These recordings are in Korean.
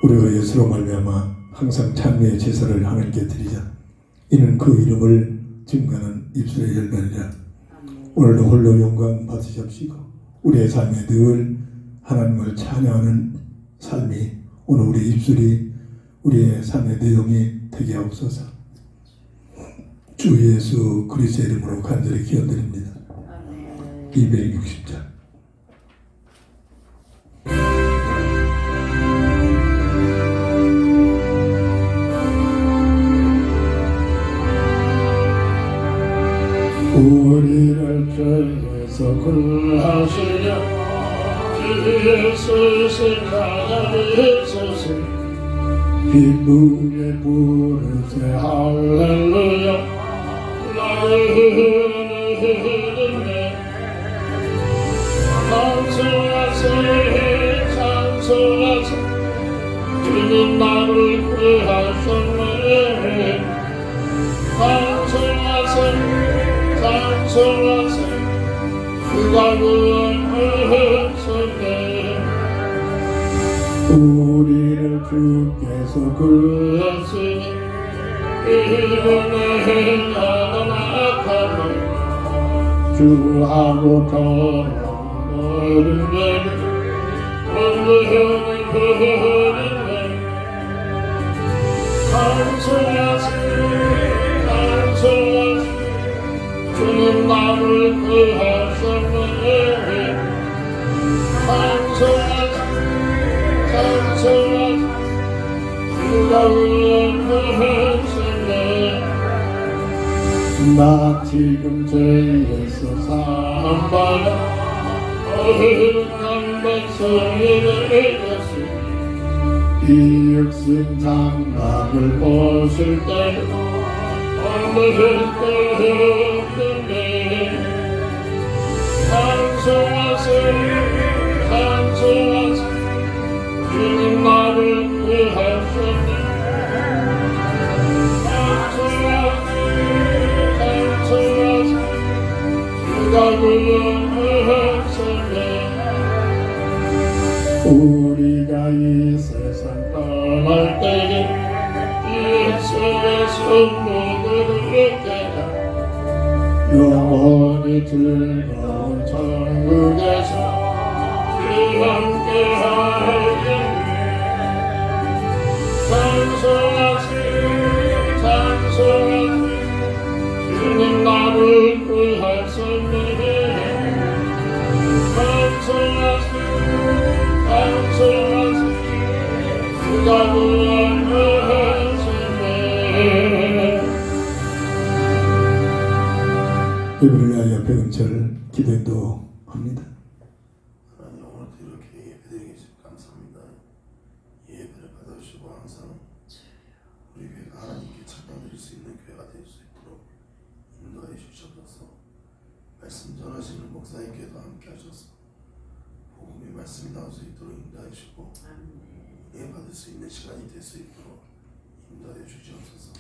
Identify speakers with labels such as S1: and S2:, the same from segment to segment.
S1: 우리가 예수로 말미암아 항상 찬미의 제사를 하나님께 드리자. 이는 그 이름을 증거하는 입술의 열매니라. 오늘도 홀로 영광 받으시옵시고 우리의 삶에 늘 하나님을 찬양하는 삶이 오늘 우리 입술이 우리의 삶의 내용이 되게 하옵소서. 주 예수 그리스도의 이름으로 간절히 기원드립니다. 260장.
S2: 우리를 죄에서 구하시려 주 예수 생각하시소서. 기쁘게 부르세 할렐루야. 나를 흐르네 찬송하세 찬송하세. 주님 나를 구하셨네. 찬송하세 찬송하세. 그가 구원하셨네. 우리를 주께서 구하시니 이름에 행하는 악함을 주하고 더러운 버리네. 찬송하세 찬송하세. 주님 나를 구하셨네. 찬송하세 찬송하세. 주가 구원하셨네. 나 지금 죄에서 사함받아 어긋난 백성이를 이겼으니 이 육신 장막을 보실 때 얼마나 없는데. 찬송하세 찬송하세. 주님 나를 구하셨네. 찬송하세 찬송하세. 주가 구원하셨네. 우리가 이 세상 떠날 때에 예수의 손목을 깨라. 영원히 즐거운 천국에서 함께 하겠네. 찬송하세 찬송하세. 주님 나를 구하셨네. 찬송하세 찬송하세. 주가 구원하셨네.
S1: 이분을 위하여 백은철 기도도 합니다.
S3: 하나님 오늘도 이렇게 예배드리게 해주셔서 감사합니다. 예배를 받아주시고 항상 우리 교회가 하나님께 찬양드릴 수 있는 교회가 될 수 있도록 인도해 주셔서 말씀 전하시는 목사님께도 함께 하셔서 복음의 말씀이 나올 수 있도록 인도해 주시고 은혜 받을 수 있는 시간이 될 수 있도록 인도해 주시옵소서.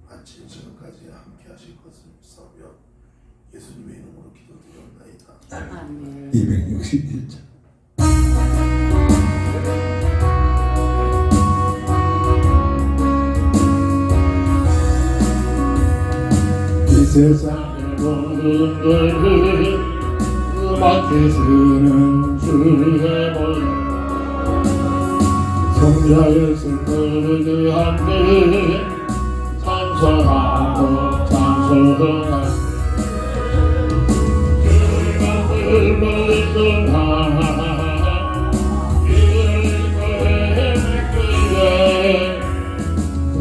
S3: 마침 저녁까지 함께 하실 것을 믿사오며 예수님의 이름으로 기도드리옵나이다.
S1: 261장.
S2: 이 세상의 모든 것을 음악에 쓰는 주의 모양 성자의 슬픔을 함께 찬송하고 찬송하고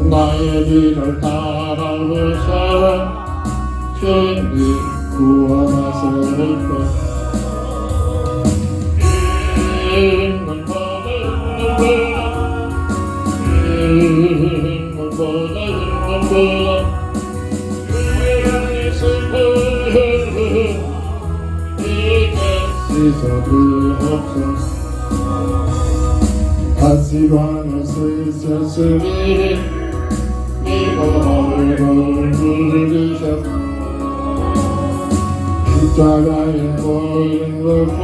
S2: 나의 길을 따라오셔 주님 구원하실 것. 있는 보다 주의 슬픔을 씻어주옵소서. 가시관을 쓰셨으니 이거를 부르셨소. 십자가의 모든 것을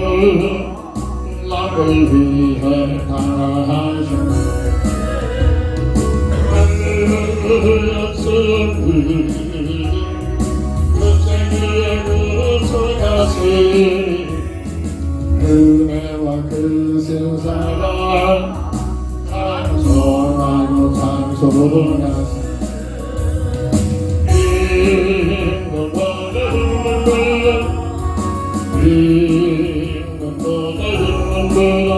S2: 나를 위해 당하셨네. 없으니 그때의 소가시 은혜와 그 생사가 찬송하고 찬송하시 있는 거는 있는 거는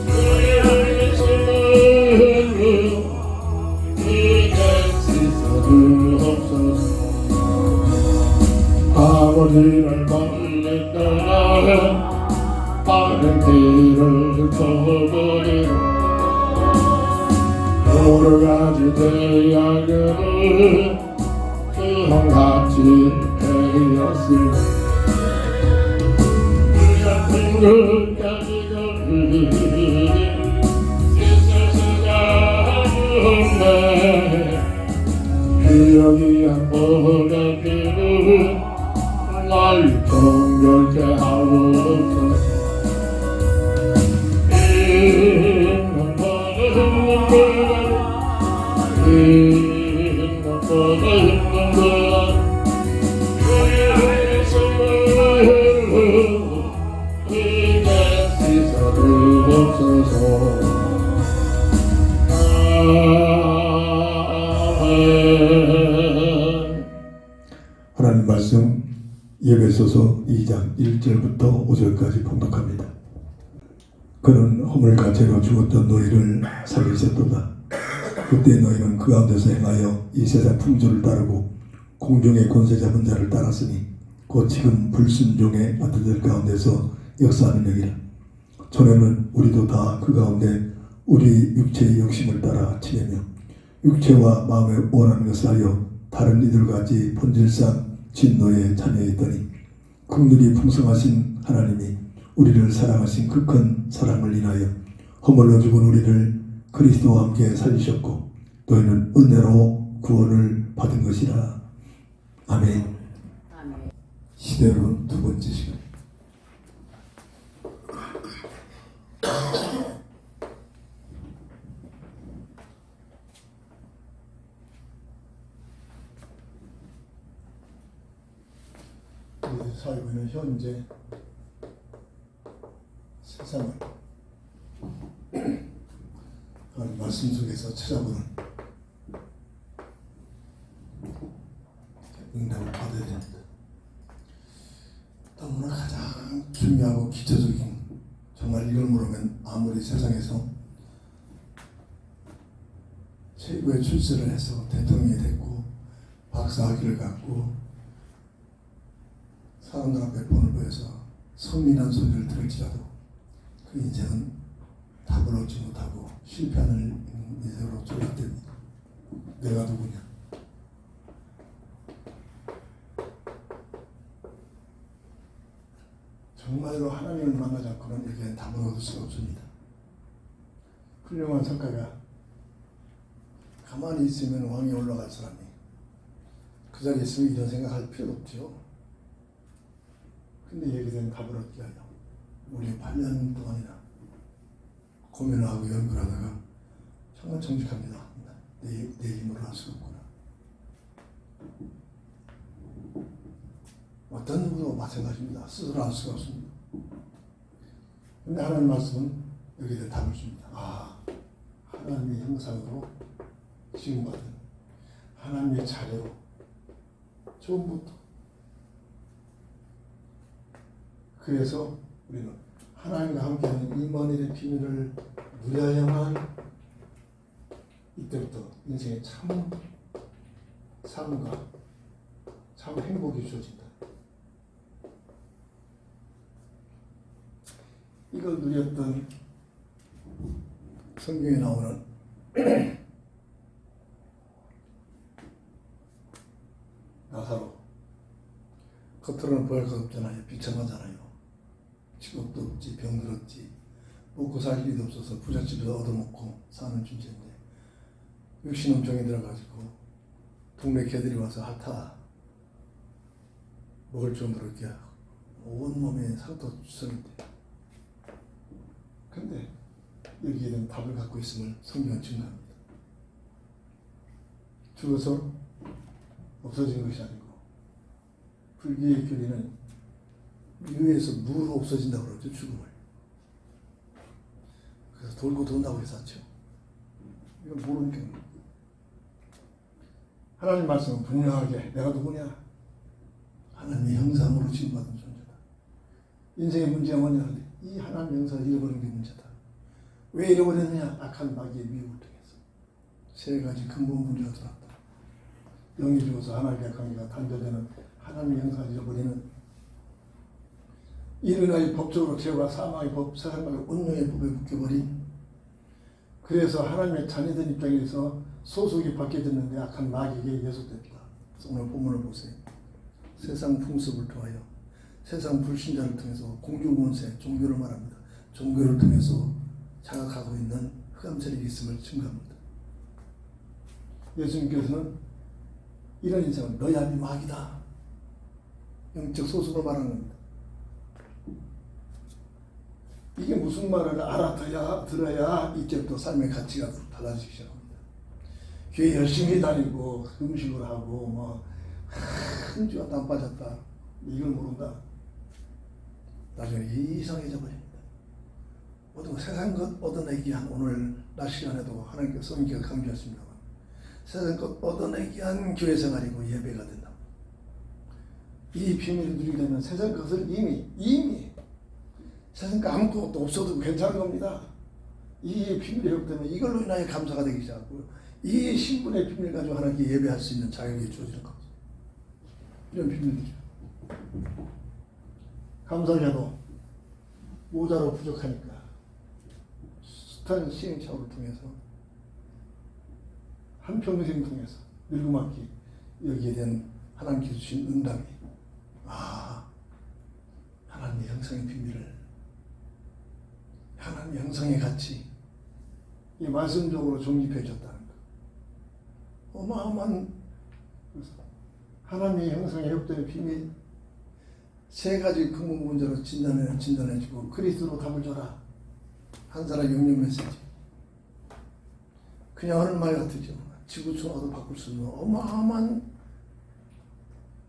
S2: 그의 말씀을 이제 씻어주옵소서 아버지를 멀리 떠나 빠른 길을 쳐버리고 여러 가지 대학을 주홍같이 헤었으니 그 같은 끝까지 걸으니 세상수가 없네 기억이 한 번의 피를 날 정결케 하옵소서 있는 거는 있는 거는 그의 말씀을 이제 씻어주옵소서 아멘.
S1: 하나님 말씀 에베소서 2장 1절부터 5절까지 봉독합니다. 그는 허물과 죄로 죽었던 너희를 살리셨도다. 그때 너희는 그 가운데서 행하여 이 세상 풍조를 따르고 공중의 권세 잡은 자를 따랐으니 곧 지금 불순종의 아들들 가운데서 역사하는 영이라. 전에는 우리도 다 그 가운데 우리 육체의 욕심을 따라 지내며 육체와 마음에 원하는 것을 하여 다른 이들같이 본질상 진노의 자녀였더니 긍휼이 풍성하신 하나님이 우리를 사랑하신 그 큰 사랑을 인하여 허물로 죽은 우리를 그리스도와 함께 살리셨고 너희는 은혜로 구원을 받은 것이라. 아멘. 시대로 두 번째 시간. 우리 살고 있는 현재 세상을 하나님 말씀 속에서 찾아보는 응답을 받아야 됩니다. 너무나 가장 중요하고 기초적인, 정말 이걸 모르면 아무리 세상에서 최고의 출세를 해서 대통령이 됐고 박사학위를 갖고 사람들 앞에 본을 보여서 성민한 소리를 들을지라도 그 인생은 답을 얻지 못하고 실패하는 인생으로 전락됩니다. 내가 누구냐? 정말로 하나님을 만나지 않고는 여기엔 답을 얻을 수가 없습니다. 훌륭한 성과가 가만히 있으면 왕이 올라갈 사람이 그 자리에 있으면 이런 생각할 필요도 없죠. 근데 여기서는 답을 얻기 위하여 우리 8년 동안이나 고민을 하고 연구를 하다가 정말 정직합니다. 내 힘으로 할 수 없구나. 어떤 누구도 마찬가지입니다. 스스로 할 수가 없습니다. 근데 하나님 말씀은 여기에 답을 줍니다. 아, 하나님의 형상으로 지음받은 하나님의 자녀로 처음부터. 그래서 우리는 하나님과 함께하는 임마누엘의 비밀을 누려야만 이때부터 인생의 참 삶과 참 행복이 주어진다. 이걸 누렸던 성경에 나오는 나사로, 겉으로는 보일 것 없잖아요. 비참하잖아요. 직업도 없지, 병도 없지, 먹고 살 일도 없어서 부잣집에서 얻어먹고 사는 존재인데 육신엄청이 들어가지고 동네 개들이 와서 핥아 먹을 정도로 이렇게 온몸에 상도 주성인데, 근데 여기에 대한 답을 갖고 있음을 성경은 증거합니다. 죽어서 없어진 것이 아니고 불교의 교리는 묘에서 무로 없어진다고 그러죠. 죽음을. 그래서 돌고 돈다고 해서 하죠. 이건 모르니까. 하나님 말씀은 분명하게 내가 누구냐? 하나님의 형상으로 지음받은 존재다. 인생의 문제가 뭐냐? 이 하나님의 형상을 잃어버린 게 문제다. 왜 잃어버렸느냐? 악한 마귀의 미혹을 통해서 세 가지 근본 문제가 들어왔다. 영이 죽어서 하나님의 관계가 단절되는 하나님의 형상을 잃어버리는 이른 아이 법적으로 죄와 사망의 법, 세상과 운명의 법에 묶여버린 그래서 하나님의 자녀된 입장에서 소속이 바뀌어졌는데 악한 마귀에게 예속됐다. 그래서 오늘 본문을 보세요. 세상 풍습을 통하여 세상 불신자를 통해서 공중권세, 종교를 말합니다. 종교를 통해서 장악하고 있는 흑암 세력이 있음을 증거합니다. 예수님께서는 이런 인생은 너희 아비 마귀다. 영적 소속을 말하는 겁니다. 이게 무슨 말을 들어야 이제부터 삶의 가치가 달라지기 시작합니다. 교회 열심히 다니고 음식을 하고 뭐 한 주가 땀 빠졌다. 이걸 모른다. 나중에 이상해져 버립니다. 모든 세상 것 얻어내기 위한 오늘 낮 시간에도 하나님께서 성경에 강조했습니다만 세상 것 얻어내기 위한 교회 생활이고 예배가 된다. 이 비밀을 누리려면 세상 것을 이미 세상 거 아무것도 없어도 괜찮은 겁니다. 이 비밀이 없다면 이걸로 인하여 감사가 되기 시작하고 이 신분의 비밀을 가지고 하나님께 예배할 수 있는 자격이 주어지는 겁니다. 이런 비밀이죠. 감사해도 모자로 부족하니까 숱한 시행착오를 통해서 한평생 통해서 늙음악기 여기에 대한 하나님께서 주신 응답이 하나님의 형상의 비밀을 하나님의 형상의 가치 이 말씀적으로 정립해졌다는 것. 어마어마한 하나님의 형상의 협조의 비밀 세 가지 근본 문제로 진단해주고 그리스도로 답을 줘라. 한 사람 영역 메시지. 그냥 하는 말 같으죠. 지구 천하도 바꿀 수 있는 어마어마한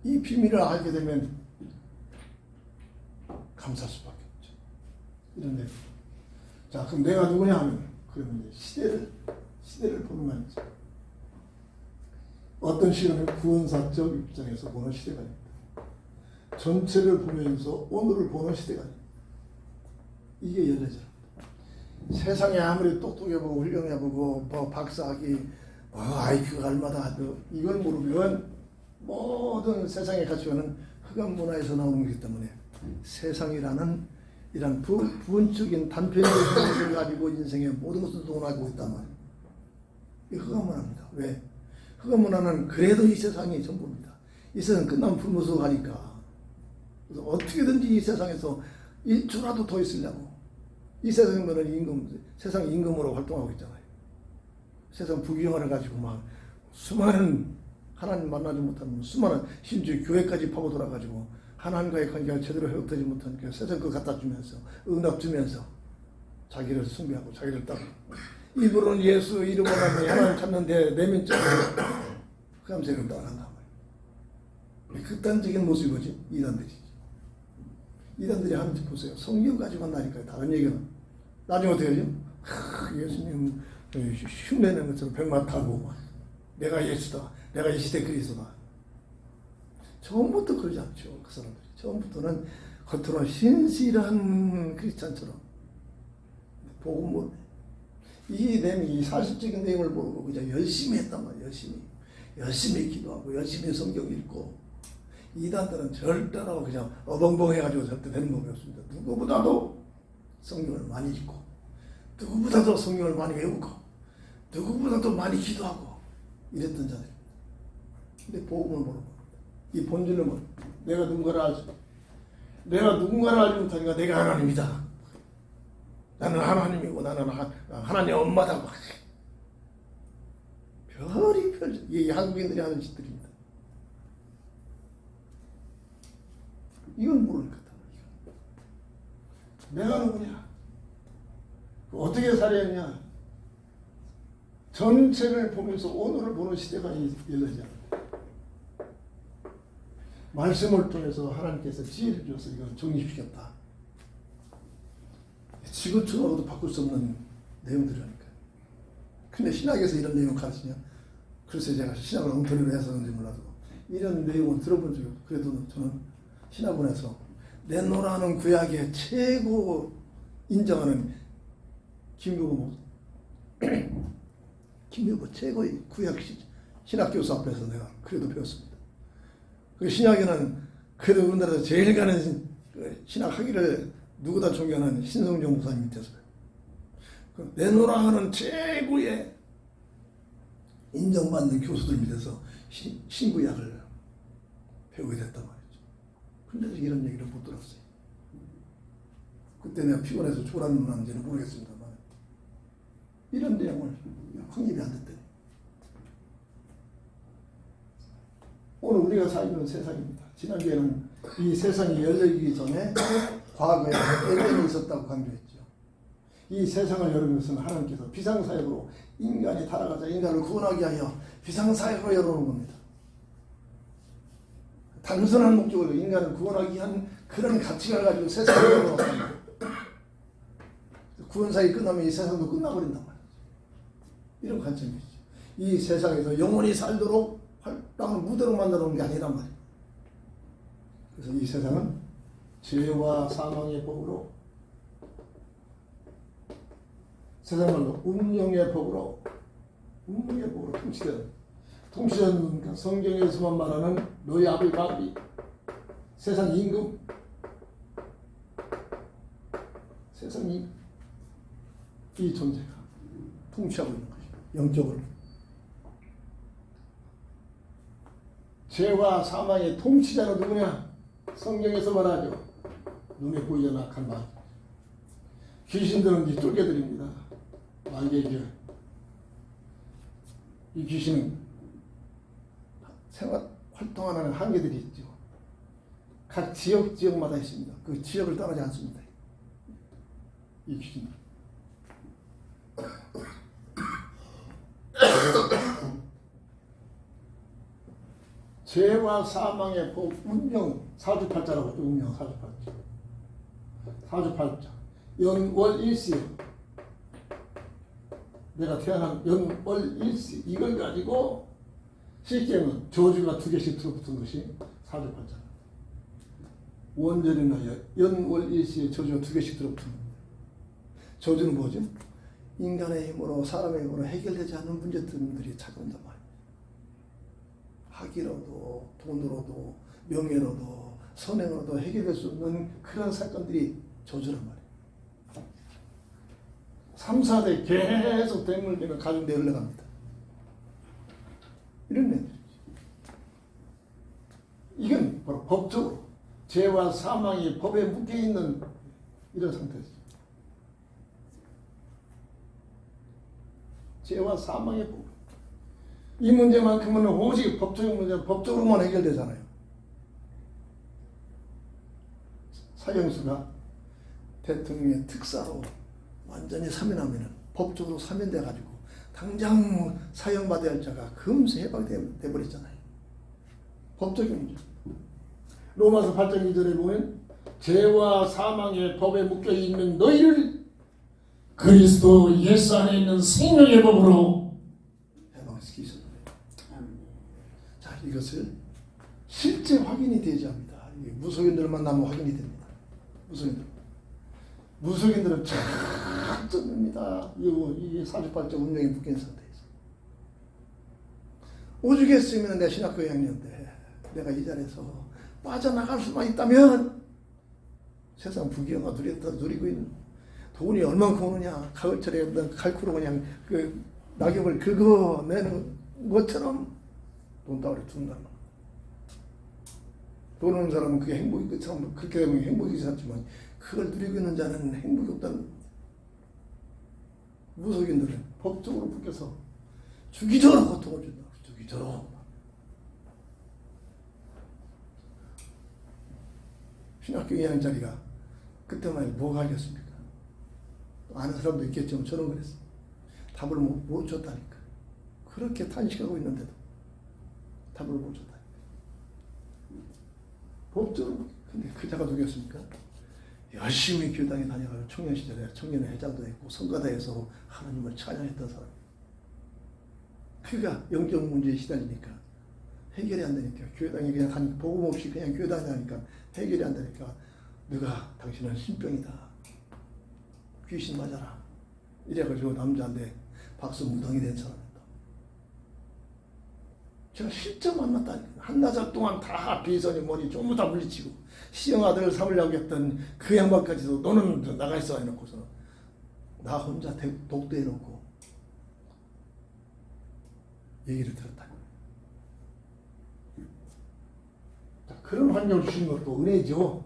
S1: 이 비밀을 알게 되면 감사할 수밖에 없죠. 이런 내용. 자, 그럼 내가 누구냐 하면 그러면 이제 시대를 보는 말이죠. 어떤 시간에 구원사적 입장에서 보는 시대가 아닙니다. 전체를 보면서 오늘을 보는 시대가 아닙니다. 이게 연애죠. 세상에 아무리 똑똑해보고 훌륭해보고 뭐 박사학위 IQ가 얼마다 하도 이걸 모르면 모든 세상의 가치관은 흑암 문화에서 나오는 거기 때문에 세상이라는 이런 부분적인 단편적인 것을 가지고 인생의 모든 것을 논하고 있단 말이에요. 이 흑암 문화입니다. 왜? 흑암 문화는 그래도 이 세상이 전부입니다. 이 세상 끝나면 불무수하니까. 그래서 어떻게든지 이 세상에서 1초라도 더 있으려고. 이 세상은 세상 임금으로 활동하고 있잖아요. 세상 부귀영화를 가지고 막 수많은 하나님 만나지 못하는 수많은 심지어 교회까지 파고들어가지고 하나님과의 관계가 제대로 회복되지 못한 그 세상 거 갖다 주면서 응답 주면서 자기를 숭배하고 자기를 따르고 입으로는 예수 이름으로 하나님 찾는데 내면적으로 흑암색을 따라간단 말이에요. 극단적인 모습이 뭐지? 이단들이 하는 짓 보세요. 성경 가지고 한다니까요. 다른 얘기는 나중에 어떻게 하죠? 예수님 흉내내는 것처럼 백만 타고 내가 예수다. 내가 이 시대 그리스도다. 처음부터 그러지 않죠. 그 사람들이. 처음부터는 겉으로 신실한 크리스찬처럼 복음 모르네. 이 사실적인 내용을 모르고 그냥 열심히 했단 말이에요. 열심히 기도하고 열심히 성경 읽고 이단들은 절대로 그냥 어벙벙해가지고 절대 되는 법이 없습니다. 누구보다도 성경을 많이 읽고 누구보다도 성경을 많이 외우고 누구보다도 많이 기도하고 이랬던 자들입니다. 근데 복음을 모르고 이 본질을 모르고 내가 누군가를 알지 못하니까 내가 하나님이다. 나는 하나님이고 나는 하나님 엄마다. 이 한국인들이 하는 짓들입니다. 이건 모르는 거다. 내가 누구냐? 어떻게 살아야 하냐?
S4: 전체를 보면서 오늘을 보는 시대가 열리지 않는다. 말씀을 통해서 하나님께서 지혜를 주셔서 이걸 정립시켰다. 지구촌으로도 바꿀 수 없는 내용들이라니까. 근데 신학에서 이런 내용을 가르치냐? 글쎄 제가 신학을 엉터리로 해서 그런지 몰라도 이런 내용은 들어본 적이 없고, 그래도 저는 신학원에서 내노라는 구약의 최고 인정하는 김교보 최고의 구약 신학교수 앞에서 내가 그래도 배웠습니다. 그 신학에는 그래도 우리나라에서 제일 가는 신학 학위를 누구다 존경하는 신성종 목사님 밑에서 그 내노라 하는 최고의 인정받는 교수들 밑에서 신구약을 배우게 됐단 말이죠. 근데 이런 얘기를 못 들었어요. 그때 내가 피곤해서 졸았는지는 모르겠습니다만 이런 내용을 확립이 안 됐대요. 오늘 우리가 살고 있는 세상입니다. 지난주에는 이 세상이 열리기 전에 과거에 에덴이 있었다고 강조했죠. 이 세상을 여는 것은 하나님께서 비상사역으로 인간이 타락하자 인간을 구원하기 위하여 비상사역으로 열어놓은 겁니다. 단순한 목적으로 인간을 구원하기 위한 그런 가치를 가지고 세상을 열어놓았습니다. 구원사역이 끝나면 이 세상도 끝나버린단 말이죠. 이런 관점이죠. 이 세상에서 영원히 살도록 땅을 무대로 만들어 놓은 게 아니란 말이에요. 그래서 이 세상은 죄와 사망의 법으로, 세상말로 운명의 법으로 통치되는 그러니까 성경에서만 말하는 너희 아비 바비 세상 임금, 세상이 이 존재가 통치하고 있는 것이죠. 영적으로. 죄와 사망의 통치자는 누구냐? 성경에서 말하죠. 눈에 보이지 않는 악한 마귀. 귀신들은 이 쫄개들입니다. 마귀의 이 귀신은 생활 활동하는 한계들이 있죠. 각 지역마다 있습니다. 그 지역을 떠나지 않습니다. 이 귀신들. 죄와 사망의 법, 운명, 사주팔자라고 하죠. 운명, 사주팔자. 사주팔자. 연월일시. 내가 태어난 연월일시. 이걸 가지고 실제는 저주가 2개씩 들어붙은 것이 사주팔자. 원절이나 연월일시에 저주가 2개씩 들어붙은 겁니다. 저주는 뭐죠? 인간의 힘으로, 사람의 힘으로 해결되지 않는 문제들이 찾아온단 말이에요. 학위로도, 돈으로도, 명예로도, 선행으로도 해결될 수 없는 그런 사건들이 저주란 말이에요. 3, 4대 계속 대물림을 가중되어 흘러갑니다. 이런 애들이죠. 이건 바로 법적으로 죄와 사망이 법에 묶여있는 이런 상태죠. 죄와 사망의 법. 이 문제만큼은 오직 법적인 문제는 법적으로만 해결되잖아요. 사형수가 대통령의 특사로 완전히 사면하면 법적으로 사면돼가지고 당장 사형받아야 할 자가 금세 해방돼 버렸잖아요. 법적인 문제. 로마서 8장 2절에 보면 죄와 사망의 법에 묶여있는 너희를
S2: 그리스도 예수 안에 있는 생명의 법으로
S4: 해방시키셨다. 자, 이것을 실제 확인이 되지 합니다. 무속인들을 만나면 확인이 됩니다. 무속인들은 쫙 뜯습니다. 이게 사주팔자 운명이 묶인 상태에서. 오죽했으면 내가 신학교 2학년 때 내가 이 자리에서 빠져나갈 수만 있다면 세상 부귀영화 누리고 있는 돈이 얼만큼 오느냐, 가을철에 칼쿠로 그냥 그 낙엽을 긁어내는 것처럼 돈다발에 둔다는 거야. 돈 오는 사람은 그게 행복이 끝처럼 그렇게 되면 행복이지 않지만 그걸 누리고 있는 자는 행복이 없다는 겁니다. 무속인들은 법적으로 묶여서 주기적으로 고통을 준다. 주기적으로. 신학교 2학년짜리가 그때만 뭐가 알겠습니까? 아는 사람도 있겠지만 저는 그랬어. 답을 못 줬다니까. 그렇게 탄식하고 있는데도 답을 못 줬다. 법적으로. 근데 그 자가 누구였습니까? 열심히 교당에 다녀가지고 청년 시절에 청년회 회장도 했고 성가대에서 하나님을 찬양했던 사람. 그가 영적 문제에 시달리니까 해결이 안 되니까 교회당에 그냥 다니까 복음 없이 그냥 교회당에 다니까 해결이 안 되니까 누가 당신은 신병이다. 귀신 맞아라. 이래가지고 남자인데 박수 무당이 된 사람이다. 제가 실제 만났다니까. 한나절 동안 다 비선이 머리 전부 다 물리치고 시영 아들을 삼으려고 했던 그 양반까지도 너는 나가 있어 해놓고서 나 혼자 독대해놓고 얘기를 들었다. 그런 환경을 주신 것도 은혜죠.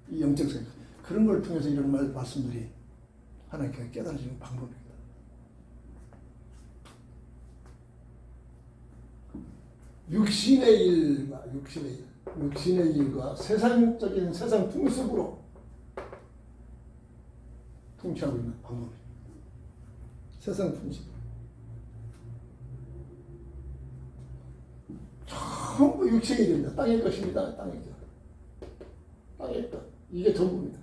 S4: 이 영적 생각. 그런 걸 통해서 이런 말씀들이 하나님께 깨달아지는 방법입니다. 육신의 일과 세상적인 세상 풍습으로 통치하고 있는 방법입니다. 세상 풍습. 전부 육신의 일입니다. 땅의 것입니다. 땅의 것. 이게 전부입니다.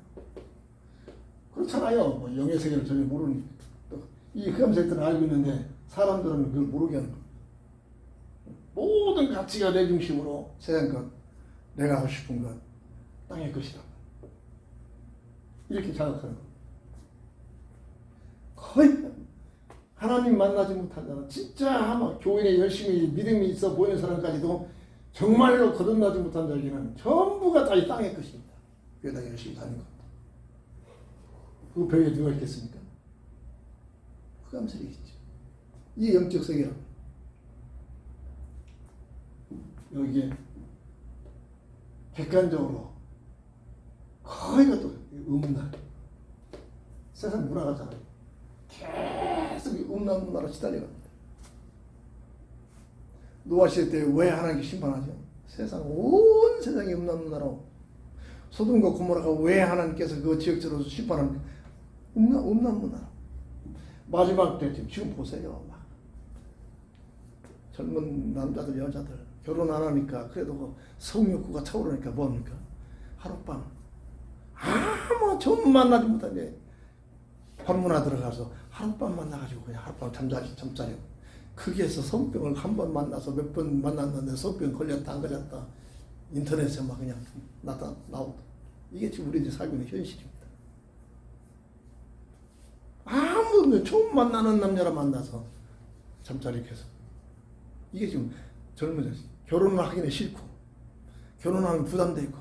S4: 그렇잖아요. 뭐 영의 세계를 전혀 모르는 이 흑암세계는 알고 있는데 사람들은 그걸 모르게 하는 거예요. 모든 가치가 내 중심으로 세상 것, 내가 하고 싶은 것, 땅의 것이다. 이렇게 자각하는 거예요. 거의 하나님 만나지 못한 자는 진짜 아마 교인에 열심히 믿음이 있어 보이는 사람까지도 정말로 거듭나지 못한 자에게는 전부가 다 이 땅의 것입니다. 교회당 열심히 다니는 것. 그 벽에 누가 있겠습니까? 흑암세계겠죠. 이 영적 세계라고. 여기에 객관적으로 거의 또 음란 세상 문화가잖아요. 계속 음란 문화로 시달려갑니다. 노아 시대 때 왜 하나님께 심판하죠? 온 세상이 음란 문화로. 소돔과 고모라가 왜 하나님께서 그 지역적으로 심판하는 음란 문화. 마지막 때 지금 보세요. 막 젊은 남자들 여자들 결혼 안 하니까 그래도 성욕구가 차오르니까 뭡니까? 하룻밤 아무 처음 만나지 못한데 관문화 들어가서 하룻밤 만나가지고 그냥 하룻밤 잠자려고. 거기에서 성병을 한 번 만나서 몇 번 만났는데 성병 걸렸다 안 걸렸다 인터넷에 막 그냥 나오고. 이게 지금 우리들이 살고 있는 현실입니다. 아무 처음 만나는 남자라 만나서 잠자리 계속. 이게 지금 젊은 자식. 결혼을 하기는 싫고 결혼하면 부담되고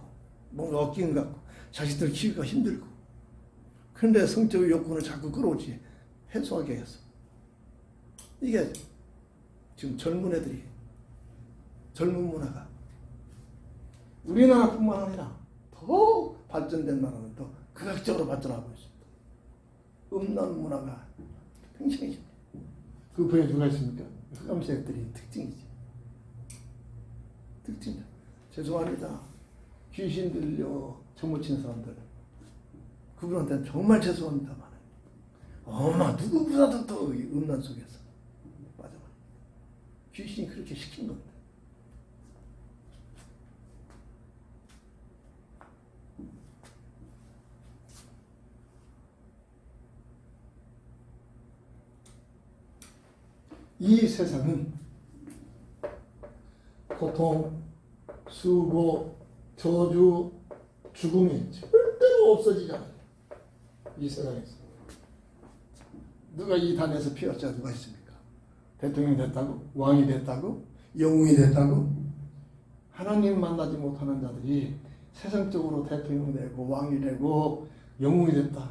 S4: 뭔가 얻기는 같고 자식들 키우기가 힘들고 그런데 성적 욕구는 자꾸 끌어오지 해소하게 해서. 이게 지금 젊은 애들이 젊은 문화가 우리나라뿐만 아니라 더 발전된 나라는 더 극악적으로 발전하고 있습니다. 음란 문화가 팽창이죠. 그 부에 누가 있습니까? 흑암세력들이 특징이지. 특징이죠. 죄송합니다. 귀신 들려 정모치는 사람들 그분한테는 정말 죄송합니다만 엄마 누구보다도 더 음란 속에서 빠져버려. 귀신이 그렇게 시킨 겁니다. 이 세상은 고통, 수고, 저주, 죽음이 절대로 없어지지 않아요. 이 세상에서. 누가 이 단에서 피할 자가 누가 있습니까? 대통령이 됐다고? 왕이 됐다고? 영웅이 됐다고? 하나님 만나지 못하는 자들이 세상적으로 대통령 되고 왕이 되고 영웅이 됐다.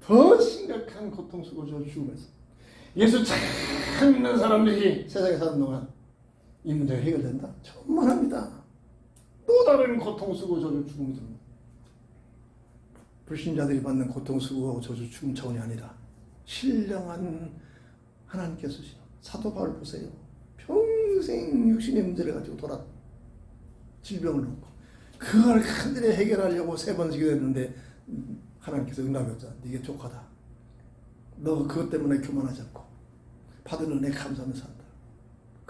S4: 더 심각한 고통, 수고, 저주, 죽음에서 예수 참 믿는 사람들이 세상에 사는 동안 이 문제가 해결된다? 천만합니다. 또 다른 고통, 수고, 저주, 죽음이 듭니다. 불신자들이 받는 고통, 수고, 저주, 죽음 차원이 아니라 신령한 하나님께 쓰시는 사도 바울 보세요. 평생 육신의 문제를 가지고 질병을 놓고 그걸 한들에 해결하려고 3번 기도했는데 하나님께서 응답했잖아. 네게 족하다. 너 그것 때문에 교만하지 않고 받은 은혜 감사하면서 한다.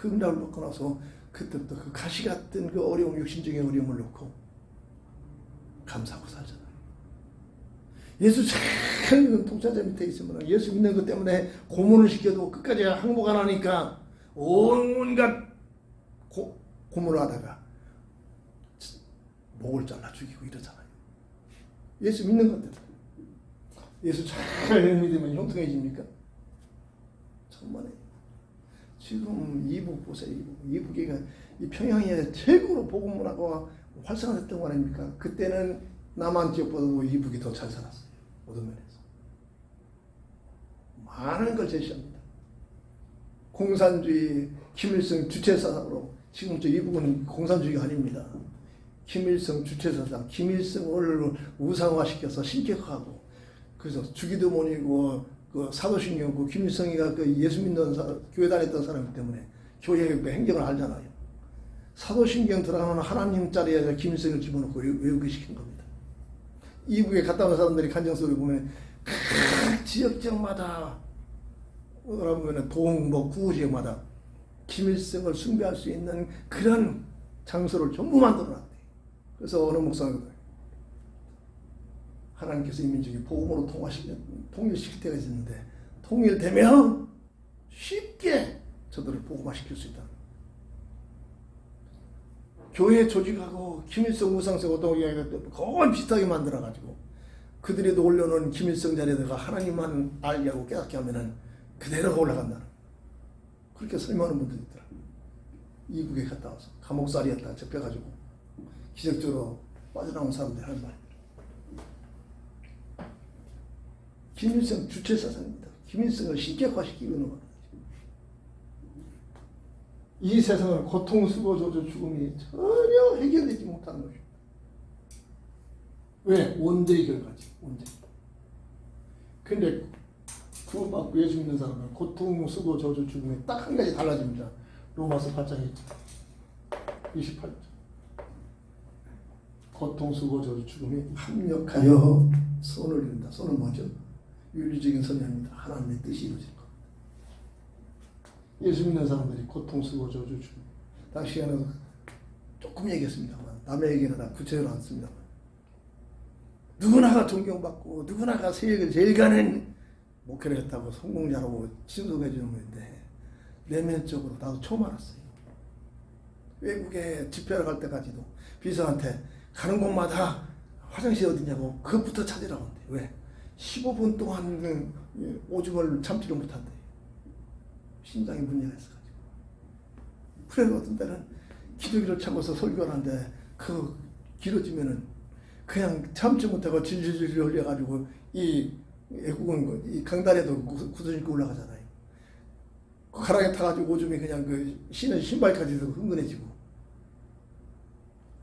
S4: 그 응답을 받고 나서 그때부터 그 가시 같은 그 어려움, 육신적인 어려움을 놓고 감사하고 살잖아요. 예수 잘 믿는 통찰자 밑에 있으면 예수 믿는 것 때문에 고문을 시켜도 끝까지 항복 안 하니까 온갖 고문을 하다가 목을 잘라 죽이고 이러잖아요. 예수 믿는 것 때문에. 예수 잘 믿으면 형통해집니까? 정말에. 지금 이북 보세요. 이북이가 이 평양에 최고로 복음문화가 활성화됐던 거 아닙니까? 그때는 남한 지역보다도 이북이 더 잘 살았어요. 모든 면에서. 많은 걸 제시합니다. 공산주의, 김일성 주체사상으로 지금 저 이북은 공산주의가 아닙니다. 김일성 주체사상, 김일성을 우상화시켜서 신격화하고 그래서 주기도문이고 그 사도신경이고 김일성이가 그 예수 믿는 교회 다녔던 사람이기 때문에 교회 그 행정을 알잖아요. 사도신경 들어가면 하나님 자리에 김일성을 집어넣고 외우게 시킨 겁니다. 이북에 갔다 온 사람들이 간증서를 보면 각 지역마다 뭐라면 동, 구호 지역마다 김일성을 숭배할 수 있는 그런 장소를 전부 만들어놨대요. 그래서 어느 목사가 하나님께서 이 민족이 복음으로 통일시킬 때가 있었는데 통일되면 쉽게 저들을 복음화시킬 수 있다. 교회 조직하고 김일성 우상성 어떤 경우에 거의 비슷하게 만들어가지고 그들이 올려놓은 김일성 자리에다가 하나님만 알게 하고 깨닫게 하면은 그대로 올라간다는 그렇게 설명하는 분들이 있더라고요. 이북에 갔다 와서 감옥살이였다가 잡혀가지고 기적적으로 빠져나온 사람들이 하는 말입니다. 김일성 주체사상입니다. 김일성을 신격화시키고 있는 겁니다. 이 세상을 고통, 수고, 저주, 죽음이 전혀 해결되지 못하는 것입니다. 왜? 원죄의 결과지. 원죄. 근데 구원받고 예수 믿는 사람은 고통, 수고, 저주, 죽음이 딱 한 가지 달라집니다. 로마서 8장 28절. 고통, 수고, 저주, 죽음이 합력하여 선을 이룬다. 선은 뭐죠? 윤리적인 선이 아닙니다. 하나님의 뜻이 이루어질 겁니다. 예수 믿는 사람들이 고통, 수고, 저주, 죽음. 당시 시간에도 조금 얘기했습니다만 남의 얘기는 다 구체적으로 않습니다만 누구나가 존경받고 누구나가 세계를 제일 가는 목회를 했다고 성공자라고 칭송해 주는 건데 내면적으로 나도 처음 알았어요. 외국에 집회를 갈 때까지도 비서한테 가는 곳마다 화장실 어디냐고 그것부터 찾으라고 한대. 왜? 15분 동안 오줌을 참지를 못한대. 심장에 문제가 있어가지고. 그래서 어떤 때는 기저귀를 차고서 설교를 하는데 그 길어지면은 그냥 참지 못하고 질질질 흘려가지고 이 애국은 이 강단에도 굳어지고 올라가잖아요. 그 가랑에 타가지고 오줌이 그냥 그 신은 신발까지도 흥건해지고.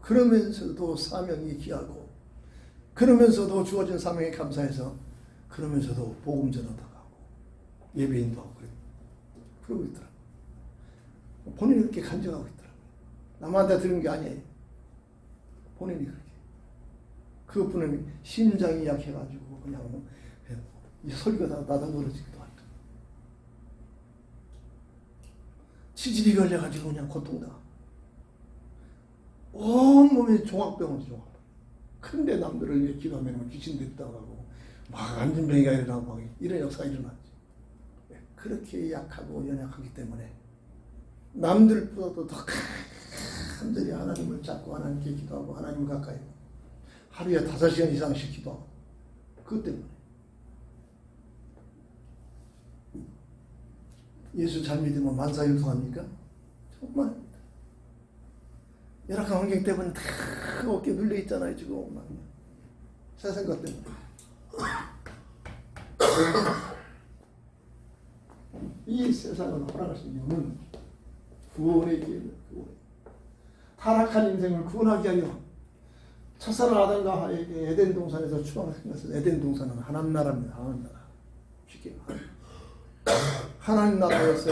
S4: 그러면서도 사명이 귀하고 그러면서도 주어진 사명에 감사해서 그러면서도 복음 전하다 가고 예배인도 하고 그러고 있더라고요. 본인이 그렇게 간증하고 있더라고요. 남한테 들은 게 아니에요. 본인이 그렇게. 그것뿐은 심장이 약해가지고 그냥 이 설교가 나다물어지기도 하니까. 치질이 걸려가지고 그냥 고통다. 온몸에 종합병원 종합. 근데 남들을 위해 기도하면 귀신 됐다고 하고 막 안진병이가 일어나고 막 이런 역사가 일어났지. 그렇게 약하고 연약하기 때문에 남들보다도 더 간절히 하나님을 잡고 하나님께 기도하고 하나님 가까이 하루에 5시간 이상씩 기도하고 그것 때문에 예수 잘 믿으면 만사일통합니까? 정말입니다. 열악한 환경 때문에 다 어깨에 눌려 있잖아요 지금 세상 것 때문에. 이 세상을 허락하신 이유는 구원의 기회입니다. 타락한 인생을 구원하기 위하여 첫사랑 아담과 하에게 에덴 동산에서 추방시킨 것은 에덴 동산은 하나님 나라입니다. 하나님 나라. 쉽게 하나님 나라에서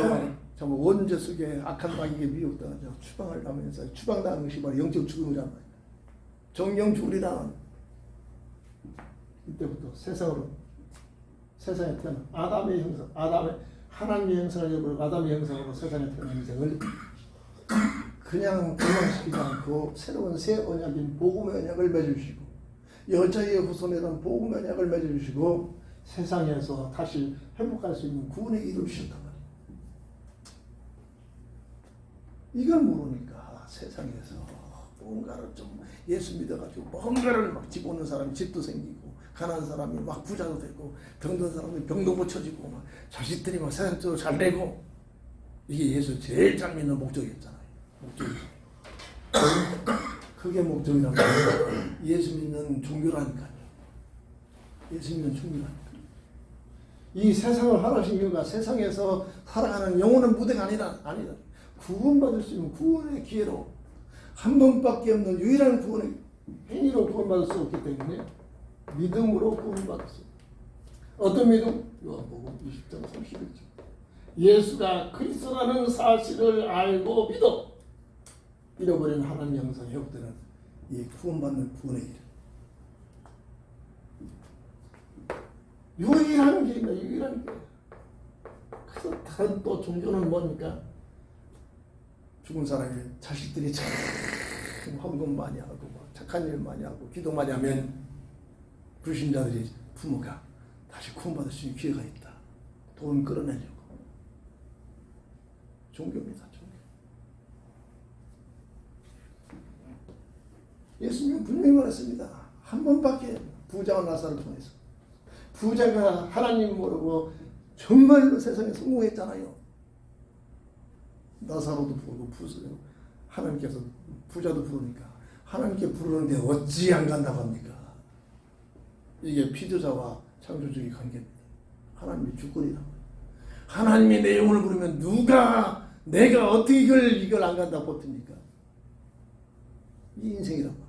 S4: 정말 원죄 속에 악한 마귀에게 미혹당하죠. 추방을 하면서 추방당하는 것이 바로 영적 죽음이란 말이에요. 정령 죽으리라. 이때부터 세상에 태어난 아담의 형상, 하나님의 형상을 입고 아담의 형상으로 세상에 태어난 인생을 그냥 도망시키지 않고 새로운 새 언약인 복음의 언약을 맺어주시고 여자의 후손이라는 복음의 언약을 맺어주시고 세상에서 다시 회복할 수 있는 구원의 길을 주셨단 말이에요. 이걸 모르니까 세상에서 뭔가를 좀 예수 믿어가지고 뭔가를 막 집어오는 사람이 집도 생기고 가난한 사람이 막 부자도 되고 병든 사람이 병도 고쳐지고 막 자식들이 막 세상적으로 잘 되고 이게 예수 제일 잘 믿는 목적이었잖아요. 목적이. 그게 목적이란 말이에요. 예수 믿는 종교라니까요. 예수 믿는 종교라니까요. 이 세상을 하나신 이유가 세상에서 살아가는 영원한 무대가 아니다. 구원받을 수 있는 구원의 기회로 한 번밖에 없는 유일한 구원의 행위로 구원받을 수 없기 때문에 믿음으로 구원받을 수 있어요. 어떤 믿음? 요한복음 20장 31절. 예수가 그리스도라는 사실을 알고 믿어 잃어버린 하나님 영상에 회복되는 이 구원받는 구원의 길. 유일한 길입니다. 유일한 길. 그래서 다른 또 종교는 뭡니까? 죽은 사람이 자식들이 참 헌금 많이 하고 착한 일 많이 하고 기도 많이 하면 불신자들이 부모가 다시 구원받을 수 있는 기회가 있다. 돈 끌어내려고. 종교입니다. 종교. 예수님은 분명히 말했습니다. 한 번밖에 부자와 나사를 통해서 부자가 하나님 모르고 정말로 세상에 성공했잖아요. 나사로도 부르고 하나님께서 부자도 부르니까 하나님께 부르는데 어찌 안 간다고 합니까? 이게 피조자와 창조주의 관계입니다. 하나님의 주권이란 말이에요. 하나님이 내 영혼을 부르면 내가 어떻게 이걸 안 간다고 버팁니까? 이 인생이란 말이에요.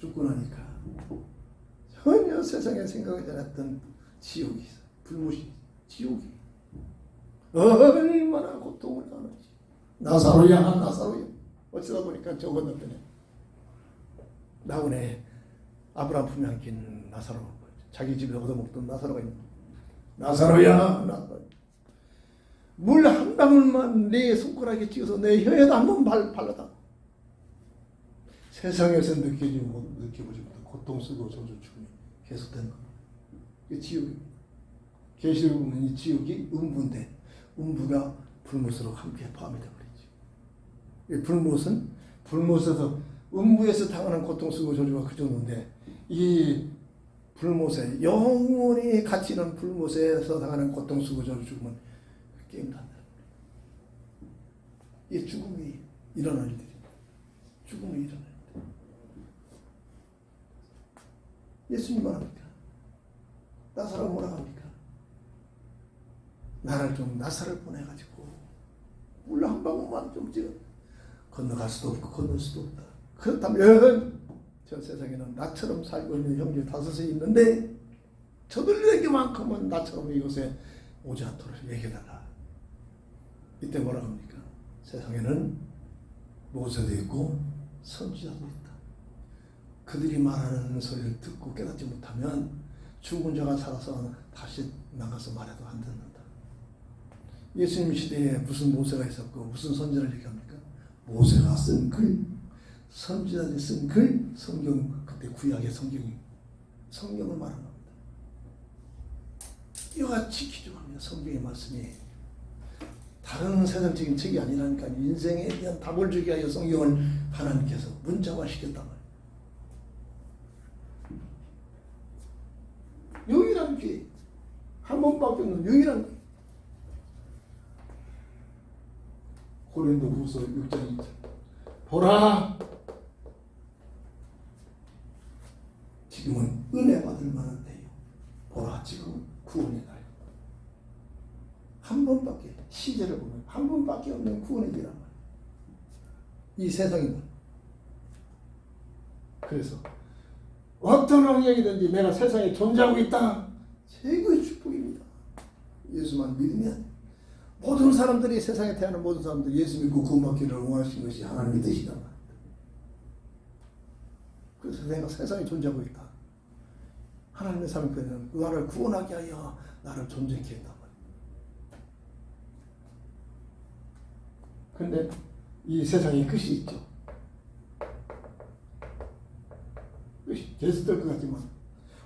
S4: 죽고 나니까 전혀 세상에 생각하지 않았던 지옥이 있어. 불못이 지옥이. 얼마나 고통을 당하는지. 나사로야. 어쩌다 보니까 저 건너편에 나훈의 아브라함 품에 안긴 나사로, 자기 집에 얻어먹던 나사로가 있는 나사로야. 물 한 방울만 내 손가락에 찍어서 내 혀에다 한번 발라다. 세상에서 느껴보지 못한 고통 쓰고 저주 죽음이 계속되는 겁니다. 이게 지옥입니다. 계시록 보면 이 지옥이 음부인데 음부가 불못으로 함께 포함이 되어버리죠. 이 불못에서 음부에서 당하는 고통 쓰고 저주가 그 정도인데 이 불못에 영원히 갇히 있는 불못에서 당하는 고통 쓰고 저주 죽으면 게임도 안 된다. 이게 죽음이 일어날 일들입니다. 죽음이 일어날 일들. 예수님 말합니까? 나사로 뭐라 합니까? 나를 좀 나사를 보내가지고 물 한 방울만 좀 찍어 건너갈 수도 없고 건널 수도 없다. 그렇다면 저 세상에는 나처럼 살고 있는 형제 다섯이 있는데 저들에게만큼은 나처럼 이곳에 오지 않도록 얘기해달라. 이때 뭐라 합니까? 세상에는 모세도 있고 선지자도 있다. 그들이 말하는 소리를 듣고 깨닫지 못하면 죽은 자가 살아서 다시 나가서 말해도 안 듣는다. 예수님 시대에 무슨 모세가 있었고 무슨 선지자를 얘기합니까? 모세가 쓴 글, 선지자들이 쓴 글, 성경, 그때 구약의 성경을 말하는 겁니다. 이와 지키지 합니다. 성경의 말씀이 다른 세상적인 책이 아니라니까 인생에 대한 답을 주기 위하여 성경을 하나님께서 문자화 시켰단 말이에요. 유일한 기회, 한 번밖에 없는 유일한 기회. 고린도 후서 6장 2절. 보라, 지금은 은혜 받을 만한 때요. 보라, 지금 구원의 날. 한 번밖에, 시제를 보면 한 번밖에 없는 구원의 길이란 말이에요. 이 세상에는. 그래서 어떤 환경이든지 내가 세상에 존재하고 있다. 최고의 축복입니다. 예수만 믿으면 모든 사람들이, 세상에 태어난 모든 사람들이 예수 믿고 구원받기를 원하신 것이 하나님의 뜻이란 말입니다. 그래서 내가 세상에 존재하고 있다. 하나님의 사명권은 그 나라를 구원하게 하여 나를 존재케 한단 말이에요. 근데 이 세상에 끝이 있죠. 끝이 됐을 것 같지만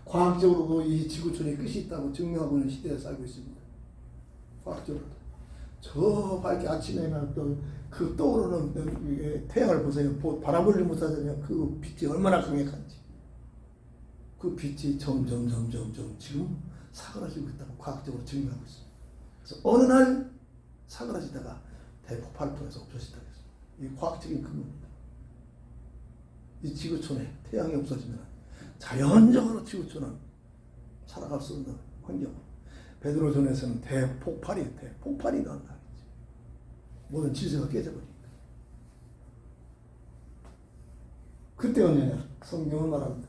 S4: 과학적으로도 이 지구촌에 끝이 있다고 증명하고 있는 시대에 살고 있습니다. 과학적으로도. 저 밝게 아침에 그 떠오르는 태양을 보세요. 바라보지 못하잖아요. 그 빛이 얼마나 강력한지. 그 빛이 점점 지금 사그라지고 있다고 과학적으로 증명하고 있습니다. 그래서 어느 날 사그라지다가 대폭발을 통해서 없어진다고 했습니다. 이 과학적인 근거입니다. 이 지구촌에 태양이 없어지면 자연적으로 지구촌은 살아갈 수 없는 환경. 베드로전에서는 대폭발이 난다. 모든 질서가 깨져버립니다. 그때 언제냐? 성경은 말합니다.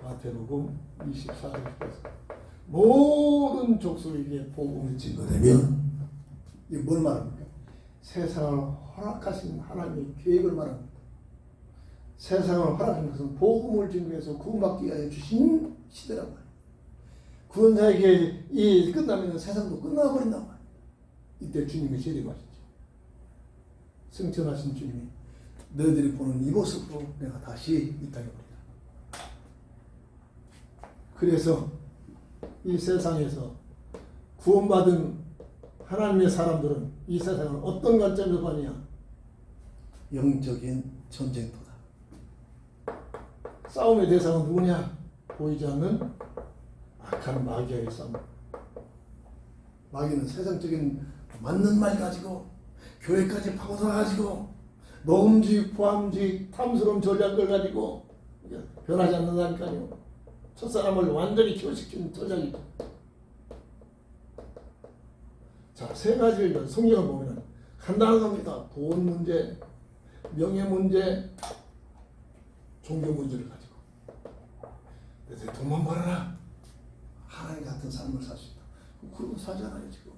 S4: 마태복음 24장에서 모든 족속에게 복음이 증거되면 이게 뭘 말합니까? 세상을 허락하신 하나님의 계획을 말합니다. 세상을 허락한 것은 복음을 증거해서 구원받기 위하여 주신 시대란 말이에요. 구원자의 계획이 끝나면 세상도 끝나버린단 말이에요. 이때 주님이 재림하시죠. 승천하신 주님이 너희들이 보는 이 모습으로 내가 다시 이 땅에 오리라. 그래서 이 세상에서 구원받은 하나님의 사람들은 이 세상을 어떤 관점에서 보느냐? 영적인 전쟁터다. 싸움의 대상은 누구냐? 보이지 않는 악한 마귀의 싸움. 마귀는 세상적인 맞는 말 가지고 교회까지 파고들어가지고 노음주의, 포함주의, 탐스러운 전략을 가지고 변하지 않는다니까요. 첫사람을 완전히 교식시키는 전략이죠. 자, 세 가지를 성경을 보면 간단한 겁니다. 돈 문제, 명예 문제, 종교 문제를 가지고. 그래서 돈만 벌어라. 하나님 같은 삶을 살 수 있다. 그러고 살잖아요, 지금.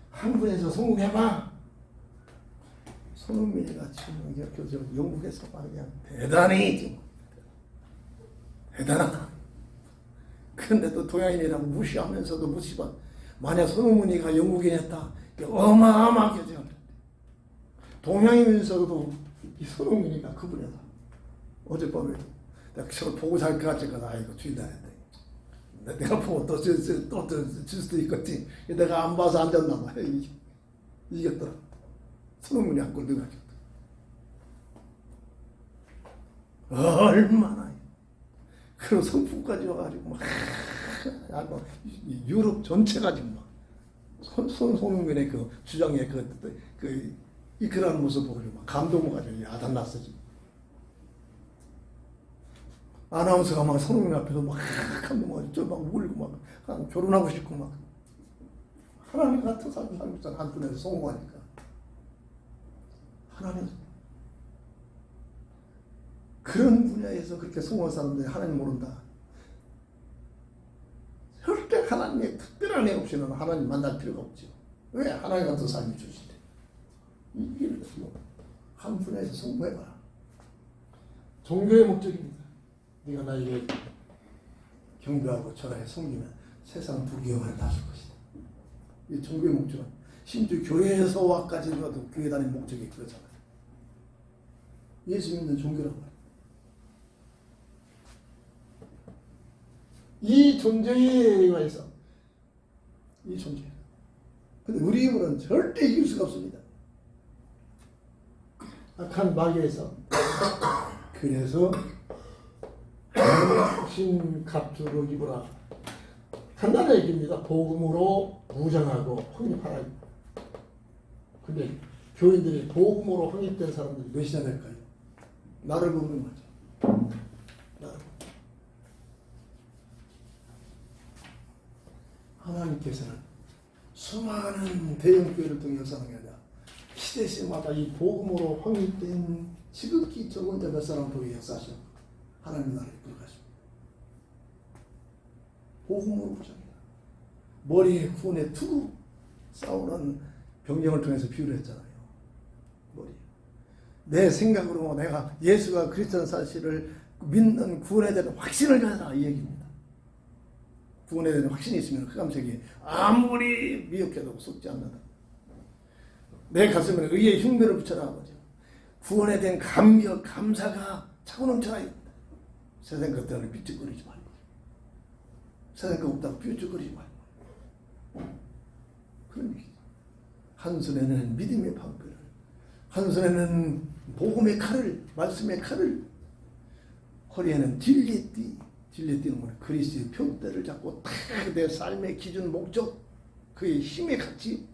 S4: 한 분에서 성공해봐. 손흥민이가 지금 영국에서 그냥 대단히 지금 대단하다. 그런데 또 동양인이라고 무시하면서도 무시받. 만약 손흥민이가 영국인이었다, 어마어마하게 지금 동양인이면서도 이 손흥민이가 그분이다. 어젯밤에도 내가 저걸 보고 잘 것 같으니까 아이고 주인다 했다. 내가 보고 또 줄 수도 있겠지. 내가 안 봐서 앉았나 봐. 이겼더라. 손흥민이 한 골 넣어가지고. 얼마나. 그리고 성품까지 와가지고 막 유럽 전체가 지금 막 손흥민의 그 주장의 이끌어가는 모습 보고 막 감동해가지고 야단났어 지금. 아나운서가 막 손흥민 앞에서 막 감동해가지고 막 울고 막 결혼하고 싶고 막 하나님 같은 삶을 살고 있잖아. 한 분에서 성공하니까. 하나님 그런 분야에서 그렇게 성공한 사람들이 하나님 모른다. 절대 하나님의 특별한 애 없이는 하나님 만날 필요가 없죠. 왜? 하나님 같은 삶이 주시대. 이게 한 분야에서 성공해봐라. 종교의 목적입니다. 네가 나에게 경배하고 절하에 섬기면 세상 부귀영화를 다줄 것이다. 이 종교의 목적은 심지어 교회에서와까지도 교회 다니는 목적이 그렇잖아요. 예수 믿는 종교란 말이에요. 이 존재에 의해서 이 존재. 근데 우리 힘으로는 절대 이길 수가 없습니다. 악한 마귀에서 그래서 신 갑주로 입으라. 간단한 얘기입니다. 복음으로 무장하고 확립하라. 근데 교인들이 복음으로 확립된 사람들이 몇이나 될까요? 나를 보는 거죠. 나를. 하나님께서는 수많은 대형교회를 통해 역사하는 게 아니라 시대시마다 이 복음으로 확립된 지극히 적은 자 몇 사람 통해 역사하셔 하나님 나라에 들어가십니다. 복음으로 부정이다. 머리에 구원에 투구 싸우는 병정을 통해서 비유를 했잖아요. 머리. 내 생각으로 내가 예수가 그리스도라는 사실을 믿는 구원에 대한 확신을 가져라 이 얘기입니다. 구원에 대한 확신이 있으면 흑암색이 아무리 미혹해도 속지 않는다. 내 가슴에 의의 흉배를 붙여라 아버지. 구원에 대한 감격, 감사가 차고 넘쳐야 있다. 세상 것 때문에 삐죽거리지 말고, 세상 것 없다고 삐죽거리지 말고. 그런 얘기죠. 한 손에는 믿음의 방패를, 한 손에는 복음의 칼을, 말씀의 칼을, 허리에는 진리의 띠, 진리의 띠는 뭐냐? 그리스도의 표대를 잡고 딱 내 삶의 기준, 목적, 그의 힘의 가치,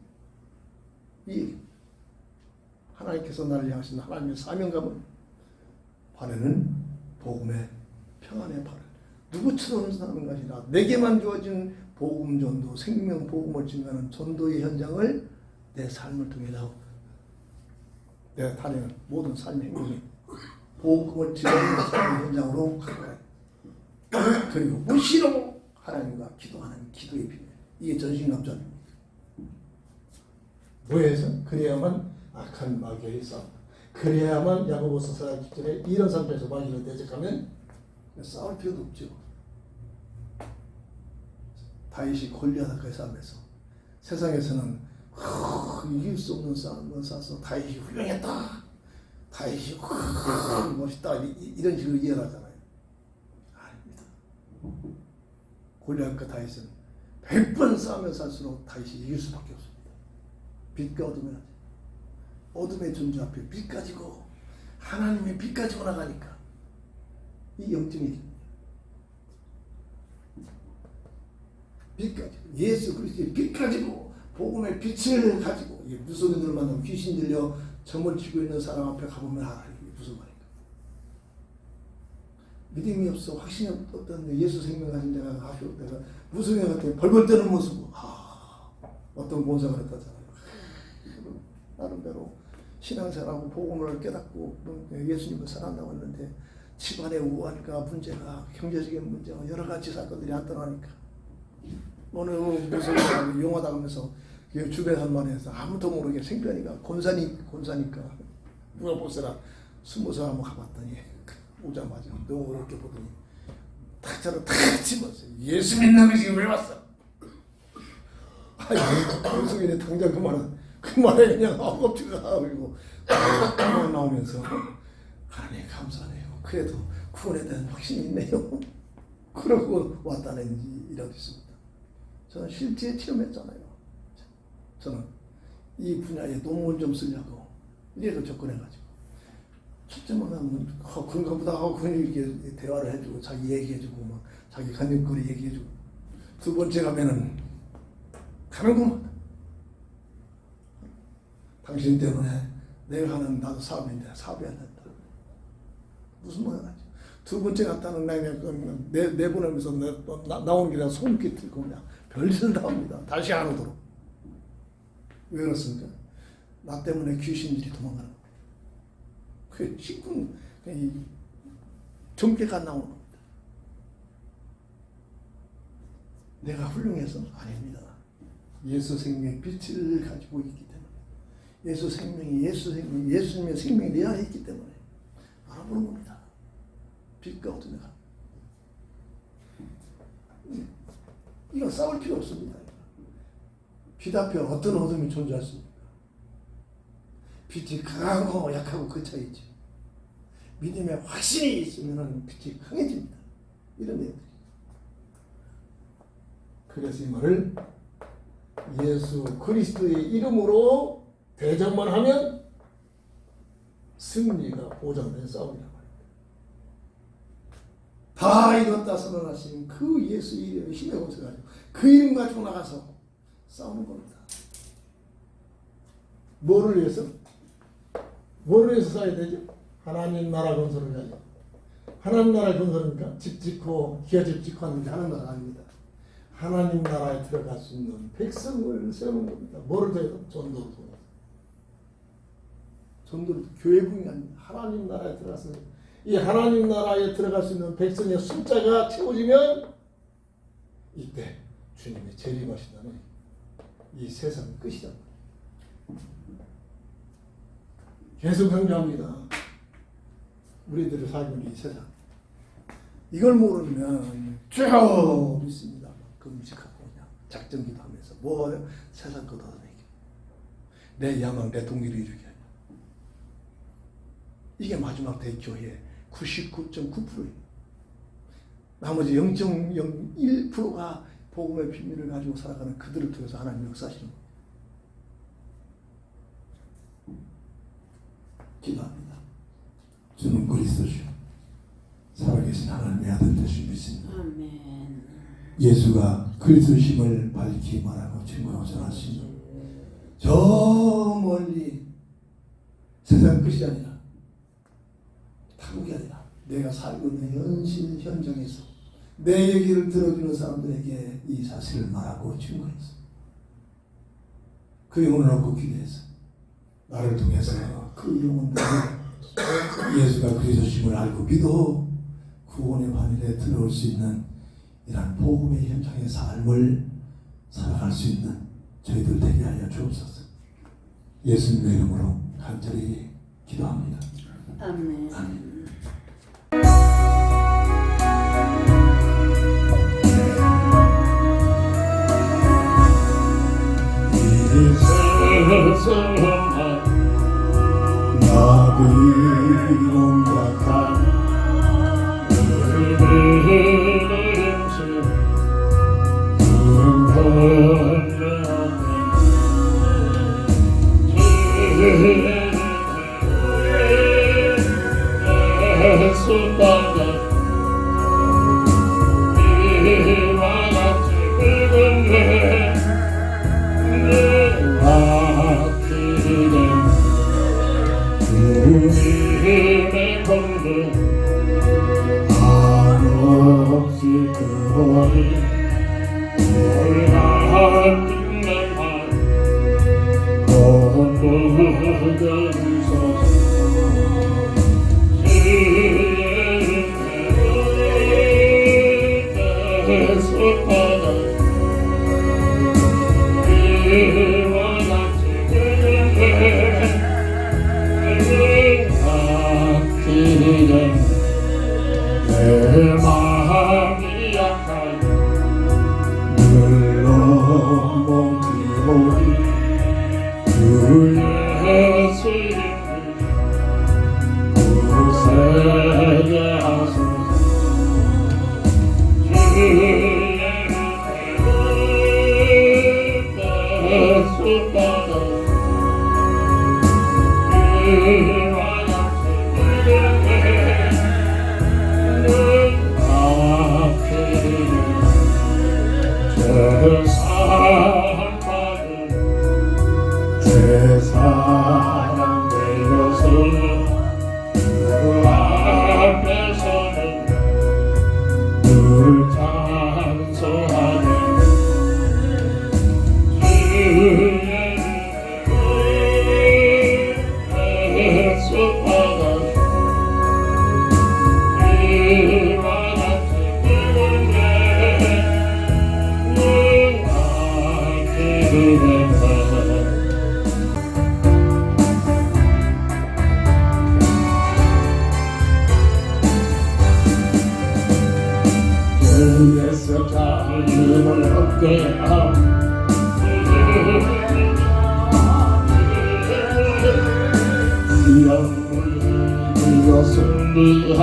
S4: 이 하나님께서 나를 향하신 하나님의 사명감은 발에는 복음의 평안의 발을, 누구처럼 사는 것이 아니라 내게만 주어진 복음 전도, 생명 복음을 증가하는 전도의 현장을 내 삶을 통해서 내가 다니는 모든 삶의 행동이 복음을 증가하는 삶의 현장으로 가거라. 그리고 무시로 하나님과 기도하는 기도의 비밀, 이게 전신갑주입니다. 뭐해서? 그래야만 악한 마귀의 싸움, 그래야만 야고보서 4장 10절에 이런 상태에서 마귀를 대적하면 싸울 필요도 없죠. 다윗이 골리앗과의 싸움에서 세상에서는 이길 수 없는 싸움을 싸서 다윗이 훌륭했다, 다윗이 멋있다, 이런 식으로 이해하잖아요. 아닙니다. 골리앗과 다윗은 100번 싸우면 살수록 다윗이 이길 수밖에 없습니다. 빛과 어둠의 어둠의 존재 앞에 빛 가지고, 하나님의 빛 가지고 나가니까 이 영적인 빛 가지고, 예수 그리스도의 빛 가지고, 복음의 빛을 가지고, 이게 무속인들을 만나면 귀신 들려 점을 쥐고 있는 사람 앞에 가보면 알아. 이게 무슨 말인가. 믿음이 없어, 확신이 없던 예수 생명 가진 내가 무속인 같은 벌벌 떠는 모습, 어떤 권사가 그랬다잖아요. 나름대로 신앙생활하고 복음을 깨닫고 예수님을 사랑한다고 했는데 집안의 우환과 문제가, 경제적인 문제가, 여러 가지 사건들이 나타나니까 어느 무슨 용하다면서 주변 한마디에서 아무도 모르게 생편이가 권사니까 누가 보세라 20살 한번 가봤더니 오자마자 너무 어렵게 보더니 탁자로 탁 집었어요. 예수 믿는 것이 왜 왔어? 아니 무속인이 당장 그 말에 그냥 엎치가 그리고 나오면서 하나님 감사해요. 그래도 구원에 대한 확신이 있네요. 그러고 왔다는 일화도 있습니다. 저는 실제 체험했잖아요. 저는 이 분야에 논문 좀 쓰려고 이래서 접근해가지고 첫째 만나면 그런가 보다 하고 그냥 이렇게 대화를 해주고 자기 얘기해주고 막 자기 간증거리 얘기해주고, 두 번째 가면은 가는구만. 당신 때문에 내가 하는 나도 사업인데 사업이 안 된다. 무슨 말을 하지? 두 번째 갔다는 그냥 내보내면서 나오는 길에 손길 들고 그냥 별짓을 나옵니다. 다시 안 오도록. 왜 그렇습니까? 나 때문에 귀신들이 도망가는 거예요. 그게 지금 점괘가 나오는 겁니다. 내가 훌륭해서? 아닙니다. 예수 생명의 빛을 가지고 있기 때문에, 예수님의 생명이 내 안에 있기 때문에 알아보는 겁니다. 빛과 어둠의 가. 이건 싸울 필요 없습니다. 빛 앞에 어떤 어둠이 존재하십니까? 빛이 강하고 약하고 그 차이지. 믿음의 확신이 있으면 빛이 강해집니다. 이런 내용들이. 그래서 이 말을 예수 그리스도의 이름으로 대적만 하면 승리가 보장된 싸움이란 말입니다. 다 이뤘다 선언하신 그 예수 이름의 힘에 고쳐가지고 그 이름 가지고 나가서 싸우는 겁니다. 뭐를 위해서? 뭐를 위해서 싸워야 되죠? 하나님 나라 건설을 위하여. 하나님 나라 건설이니까 집 짓고 기아집 짓고 하는 게 하나님 나라 아닙니다. 하나님 나라에 들어갈 수 있는 백성을 세우는 겁니다. 뭐를 통해서? 전도를 통해서. 전도를, 교회 부흥이 아닙니다. 하나님 나라에 들어가서 이 하나님 나라에 들어갈 수 있는 백성의 숫자가 채워지면 이때 주님이 재림하신다는 이 세상의 끝이다. 계속 강조합니다. 우리들을 살고 있는 이 세상. 이걸 모르면 쭉 있습니다. 그 작전 기도하면서 뭐 세상 거 걷어내기. 내 야망, 내 동기를 이루게 하냐. 이게 마지막 대교회 99.9%예요. 나머지 0.01%가 복음의 비밀을 가지고 살아가는 그들을 통해서 하나님 역사하시는 거예요. 기도합니다.
S1: 주는 그리스도시요 살아계신 하나님의 아들 되신 믿습니다.
S5: 아멘.
S1: 예수가 그리스도심을 밝히 말하고 증거하고 전하시며 저 멀리 세상 끝이 아니라 타국이 아니라 내가 살고 있는 현실 현장에서 내 얘기를 들어주는 사람들에게 이 사실을 말하고 증거했어. 그 영혼을 얻고 기대해서 나를 통해서 그 영혼들이 예수가 그리스도심을 알고 믿어 구원의 반일에 들어올 수 있는 이런 복음의 현장의 삶을 살아갈 수 있는 저희들 되게 하여 주옵소서. 예수님의 이름으로 간절히 기도합니다.
S5: 아멘.
S1: 아멘.
S2: 내 마음이 약한 그 예수 구세게 하소서. 주의 예수 받아 이와 제 사랑 되어서 그 앞에서는 늘 찬송하네. 주의 예수 받아 이와 같이 주에서 자유를 얻게 함 영을 이어 승리함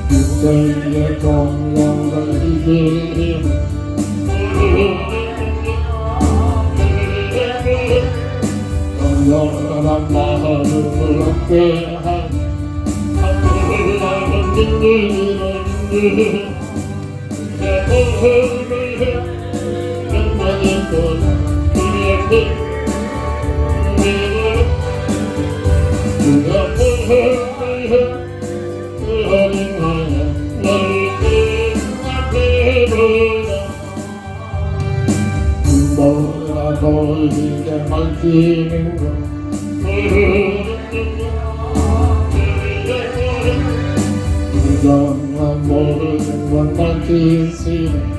S2: 육체의 동력을 이기는 영원한 마음을 얻게 한 너희에게 맡기는 것 계시네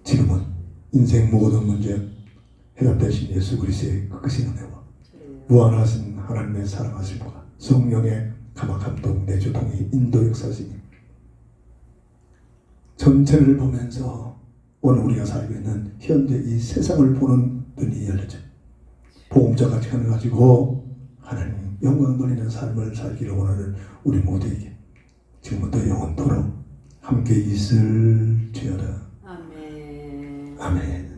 S1: 지금은 인생 모든 문제 해답되신 예수 그리스도의 그 크신 은혜와 무한하신 하나님의 사랑하심과 성령의 감화감동 내조통이 인도 역사시니 전체를 보면서 오늘 우리가 살고 있는 현재 이 세상을 보는 눈이 열려져 복음자 가치관을 가지고 하나님 영광 돌리는 삶을 살기를 원하는 우리 모두에게 지금부터 영원토록 함께 있을지어다.
S5: 아멘.
S1: 아멘.